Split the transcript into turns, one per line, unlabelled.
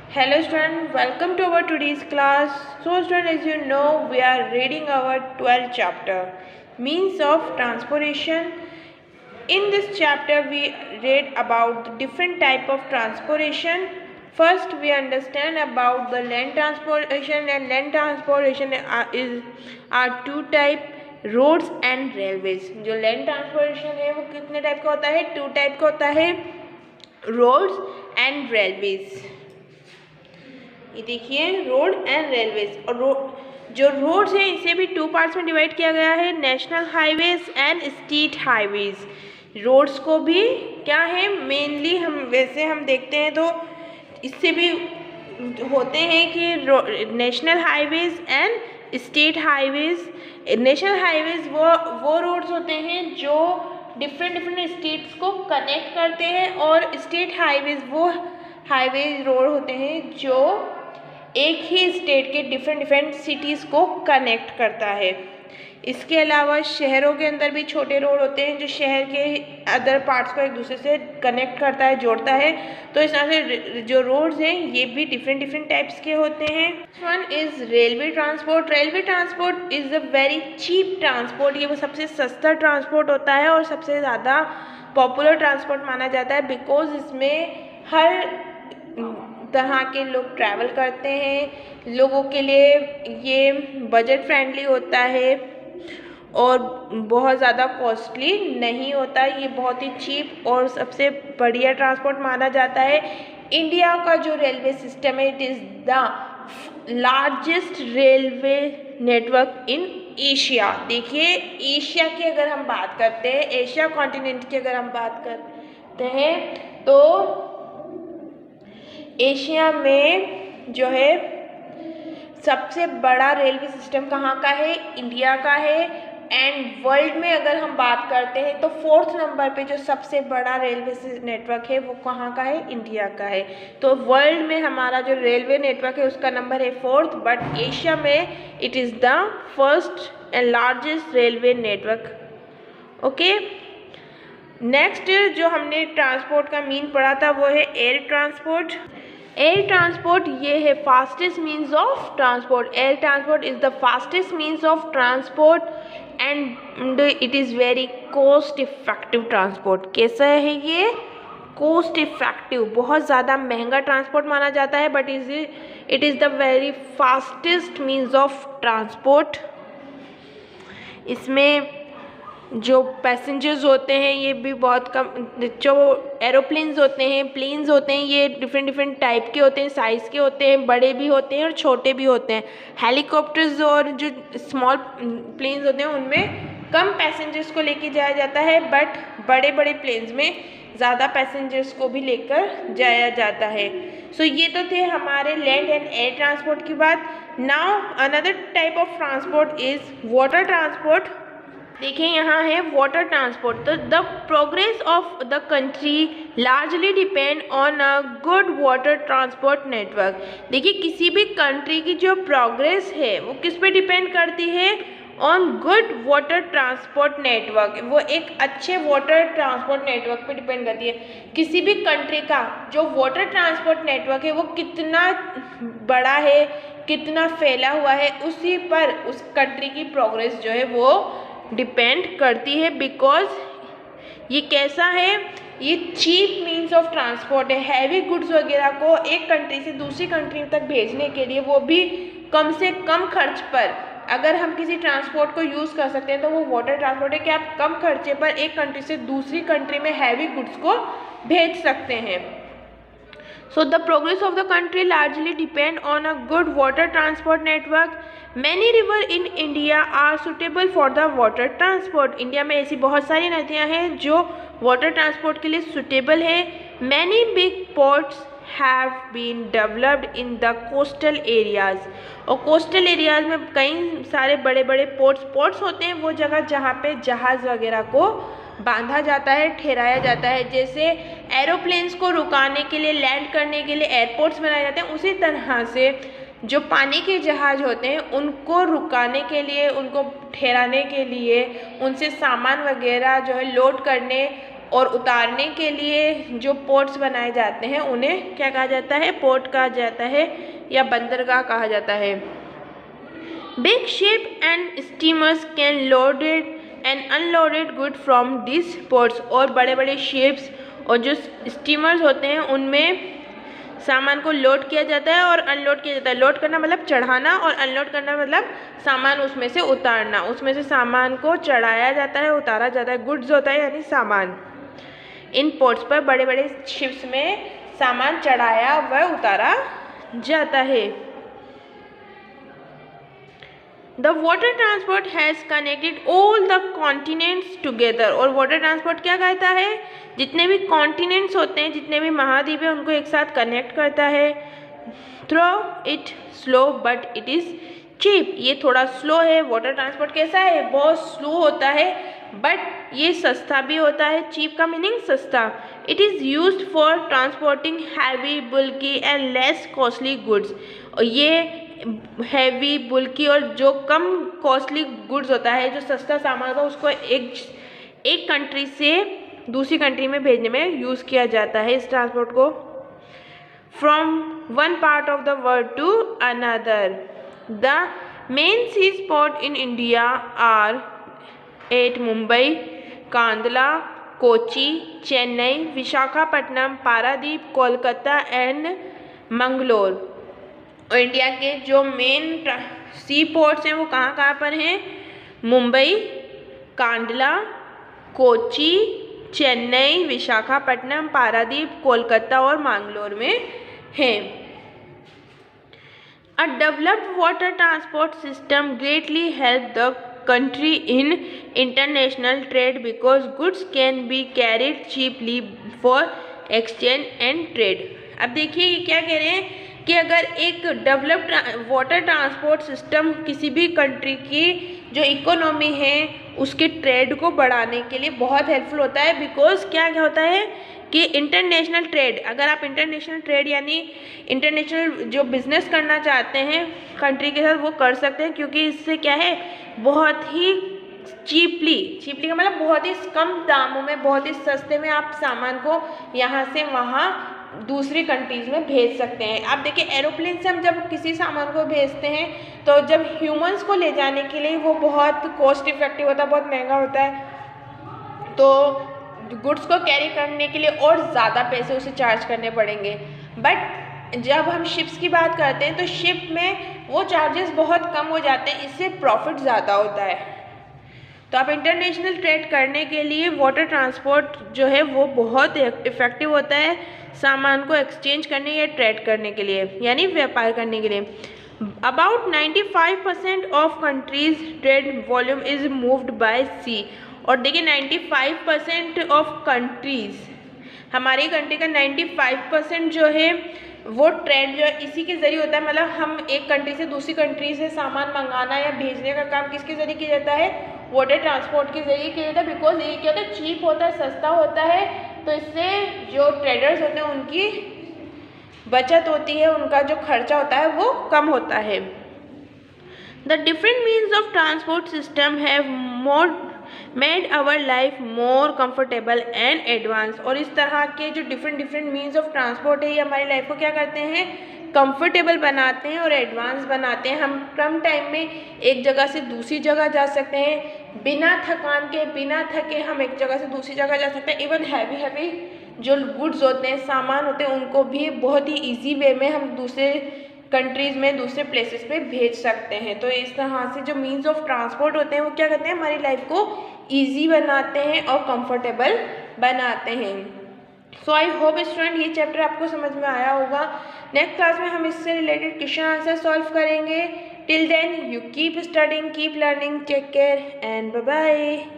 Hello student, welcome to our today's class. So student, as you know, we are reading our 12th chapter, Means of Transportation. In this chapter, we read about the different type of transportation. First, we understand about the land transportation, and land transportation are two type, roads and railways. जो land transportation है वो कितने type का होता है? To type का होता है, roads and railways. ये देखिए रोड एंड रेलवेज। और जो रोड्स हैं इसे भी टू पार्ट्स में डिवाइड किया गया है, national highways and state highways. Roads को भी क्या है, मेनली हम देखते हैं तो इससे भी होते हैं कि national highways and state highways. National highways वो रोड्स होते हैं जो डिफरेंट स्टेट्स को कनेक्ट करते हैं, और स्टेट हाईवेज वो हाईवेज रोड होते हैं जो एक ही स्टेट के डिफरेंट सिटीज़ को कनेक्ट करता है। इसके अलावा शहरों के अंदर भी छोटे रोड होते हैं जो शहर के अदर पार्ट्स को एक दूसरे से कनेक्ट करता है, जोड़ता है। तो इस तरह से जो रोड्स हैं ये भी डिफरेंट टाइप्स के होते हैं। One is railway transport. Railway transport is a very cheap transport. ये वो सबसे सस्ता ट्रांसपोर्ट होता है और सबसे ज़्यादा पॉपुलर ट्रांसपोर्ट माना जाता है, बिकॉज इसमें हर तरह के लोग ट्रैवल करते हैं। लोगों के लिए ये बजट फ्रेंडली होता है और बहुत ज़्यादा कॉस्टली नहीं होता। ये बहुत ही चीप और सबसे बढ़िया ट्रांसपोर्ट माना जाता है। इंडिया का जो रेलवे सिस्टम है, it is the largest railway network in Asia. देखिए, एशिया की अगर हम बात करते हैं, एशिया कॉन्टिनेंट की अगर हम बात करते हैं तो एशिया में जो है सबसे बड़ा रेलवे सिस्टम कहाँ का है? इंडिया का है। एंड वर्ल्ड में अगर हम बात करते हैं तो फोर्थ नंबर पे जो सबसे बड़ा रेलवे नेटवर्क है वो कहाँ का है? इंडिया का है। तो वर्ल्ड में हमारा जो रेलवे नेटवर्क है उसका नंबर है फोर्थ, बट एशिया में it is the first and largest railway network. Okay, next जो हमने ट्रांसपोर्ट का मीन पढ़ा था वो है एयर ट्रांसपोर्ट। एयर ट्रांसपोर्ट ये है fastest means of transport. Air transport is the fastest means of transport and it is very cost effective transport. कैसा है ये? कॉस्ट इफेक्टिव, बहुत ज़्यादा महंगा ट्रांसपोर्ट माना जाता है, but it is the very fastest means of transport. इसमें जो पैसेंजर्स होते हैं ये भी बहुत कम। जो एरोप्लेन्स होते हैं, प्लेन्स होते हैं, ये डिफरेंट टाइप के होते हैं, साइज़ के होते हैं, बड़े भी होते हैं और छोटे भी होते हैं। हेलीकॉप्टर्स और जो स्मॉल प्लेन्स होते हैं उनमें कम पैसेंजर्स को लेके जाया जाता है, बट बड़े प्लेन्स में ज़्यादा पैसेंजर्स को भी लेकर जाया जाता है। सो ये तो थे हमारे लैंड एंड एयर ट्रांसपोर्ट की बात। Now another type of transport is water transport. देखिए यहाँ है वाटर ट्रांसपोर्ट। तो the progress of the country largely depend on a good water transport network. देखिए, किसी भी कंट्री की जो प्रोग्रेस है वो किस पे डिपेंड करती है? On good water transport network. वो एक अच्छे वाटर ट्रांसपोर्ट नेटवर्क पे डिपेंड करती है। किसी भी कंट्री का जो वाटर ट्रांसपोर्ट नेटवर्क है वो कितना बड़ा है, कितना फैला हुआ है, उसी पर उस कंट्री की प्रोग्रेस जो है वो डिपेंड करती है। बिकॉज ये कैसा है? ये चीप मीन्स ऑफ ट्रांसपोर्ट है। हैवी गुड्स वगैरह को एक कंट्री से दूसरी कंट्री तक भेजने के लिए, वो भी कम से कम खर्च पर, अगर हम किसी ट्रांसपोर्ट को यूज़ कर सकते हैं तो वो वाटर ट्रांसपोर्ट है कि आप कम खर्चे पर एक कंट्री से दूसरी कंट्री में हैवी गुड्स को भेज सकते हैं। So the progress of the country largely depend on a good water transport network. Many river in India are suitable for the water transport. India में ऐसी बहुत सारी नदियाँ हैं जो वाटर ट्रांसपोर्ट के लिए सुटेबल है। Many big ports have been developed in the coastal areas. और कोस्टल एरियाज में कई सारे बड़े पोर्ट्स होते हैं, वो जगह जहाँ पे जहाज़ वगैरह को बांधा जाता है, ठहराया जाता है। जैसे एरोप्लेन्स को रुकाने के लिए, लैंड करने के लिए एयरपोर्ट्स बनाए जाते हैं, उसी तरह से जो पानी के जहाज़ होते हैं उनको रुकाने के लिए, उनको ठहराने के लिए, उनसे सामान वगैरह जो है लोड करने और उतारने के लिए जो पोर्ट्स बनाए जाते हैं उन्हें क्या कहा जाता है, पोर्ट कहा जाता है या बंदरगाह कहा जाता है। Big ship and steamers can loaded and unloaded good from this ports, और बड़े बड़े शिप्स और जो स्टीमर्स होते हैं उनमें सामान को लोड किया जाता है और अनलोड किया जाता है। लोड करना मतलब चढ़ाना और अनलोड करना मतलब सामान उसमें से उतारना। उसमें से सामान को चढ़ाया जाता है, उतारा जाता है। गुड्स होता है यानी सामान। इन पोर्ट्स पर बड़े बड़े शिप्स में सामान चढ़ाया व उतारा जाता है। The water transport has connected all the continents together, और वाटर ट्रांसपोर्ट क्या कहता है, जितने भी कॉन्टिनेंट्स होते हैं, जितने भी महाद्वीप हैं, उनको एक साथ कनेक्ट करता है। Through it slow but it is cheap, ये थोड़ा स्लो है। वाटर ट्रांसपोर्ट कैसा है, बहुत स्लो होता है बट ये सस्ता भी होता है। चीप का मीनिंग सस्ता। It is used for transporting heavy bulky and less costly goods, और ये हैवी बुल्की और जो कम कॉस्टली गुड्स होता है, जो सस्ता सामान होता है, उसको एक कंट्री से दूसरी कंट्री में भेजने में यूज़ किया जाता है इस ट्रांसपोर्ट को। From one part of the world to another. The main seaports in India are at Mumbai, Kandla, Kochi, Chennai, Visakhapatnam, Paradip, Kolkata and Mangalore. और इंडिया के जो मेन सी पोर्ट्स हैं वो कहाँ कहाँ पर हैं, मुंबई, कांडला, कोची, चेन्नई, विशाखापट्टनम, पारादीप, कोलकाता और मैंगलोर में हैं। A developed water transport system greatly helped the country in international trade because goods can be carried cheaply for exchange and trade। अब देखिए ये क्या कह रहे हैं कि अगर एक डेवलप्ड वाटर ट्रांसपोर्ट सिस्टम किसी भी कंट्री की जो इकोनॉमी है उसके ट्रेड को बढ़ाने के लिए बहुत हेल्पफुल होता है। बिकॉज क्या क्या होता है कि इंटरनेशनल ट्रेड, अगर आप इंटरनेशनल ट्रेड यानी इंटरनेशनल जो बिज़नेस करना चाहते हैं कंट्री के साथ, वो कर सकते हैं, क्योंकि इससे क्या है बहुत ही चीपली का मतलब बहुत ही कम दामों में, बहुत ही सस्ते में आप सामान को यहाँ से वहाँ दूसरी कंट्रीज़ में भेज सकते हैं। आप देखिए एरोप्लेन से हम जब किसी सामान को भेजते हैं तो जब ह्यूमंस को ले जाने के लिए वो बहुत कॉस्ट इफेक्टिव होता है, बहुत महंगा होता है, तो गुड्स को कैरी करने के लिए और ज़्यादा पैसे उसे चार्ज करने पड़ेंगे। बट जब हम शिप्स की बात करते हैं तो शिप में वो चार्जेस बहुत कम हो जाते हैं, इससे प्रॉफिट ज़्यादा होता है। तो आप इंटरनेशनल ट्रेड करने के लिए वाटर ट्रांसपोर्ट जो है वो बहुत इफ़ेक्टिव होता है सामान को एक्सचेंज करने या ट्रेड करने के लिए, यानी व्यापार करने के लिए। About 95% of countries trade volume is moved by sea. और देखिए 95% ऑफ कंट्रीज़, हमारी कंट्री का 95% जो है वो ट्रेड जो है इसी के ज़रिए होता है। मतलब हम एक कंट्री से दूसरी कंट्री से सामान मंगाना या भेजने का काम किसके ज़रिए किया जाता है, वाटर ट्रांसपोर्ट के ज़रिए किया जाता है। बिकॉज ये क्या होता है, चीप होता है, सस्ता होता है, तो इससे जो ट्रेडर्स होते हैं उनकी बचत होती है, उनका जो खर्चा होता है वो कम होता है। The different means of transport system have more made our life more comfortable and advance. और इस तरह के जो डिफरेंट मीन्स ऑफ ट्रांसपोर्ट है ये हमारी लाइफ को क्या करते हैं, कंफर्टेबल बनाते हैं और एडवांस बनाते हैं। हम कम टाइम में एक जगह से दूसरी जगह जा सकते हैं, बिना थकान के, बिना थके हम एक जगह से दूसरी जगह जा सकते हैं। इवन हैवी जो गुड्स होते हैं, सामान होते हैं, उनको भी बहुत ही ईजी वे में हम दूसरे कंट्रीज़ में, दूसरे प्लेसेस पे भेज सकते हैं। तो इस तरह से जो मीन्स ऑफ ट्रांसपोर्ट होते हैं वो क्या करते हैं, हमारी लाइफ को ईजी बनाते हैं और कंफर्टेबल बनाते हैं। सो आई होप स्टूडेंट ये चैप्टर आपको समझ में आया होगा। नेक्स्ट क्लास में हम इससे रिलेटेड क्वेश्चन आंसर सॉल्व करेंगे। Till then you keep studying, keep learning, take care and bye bye.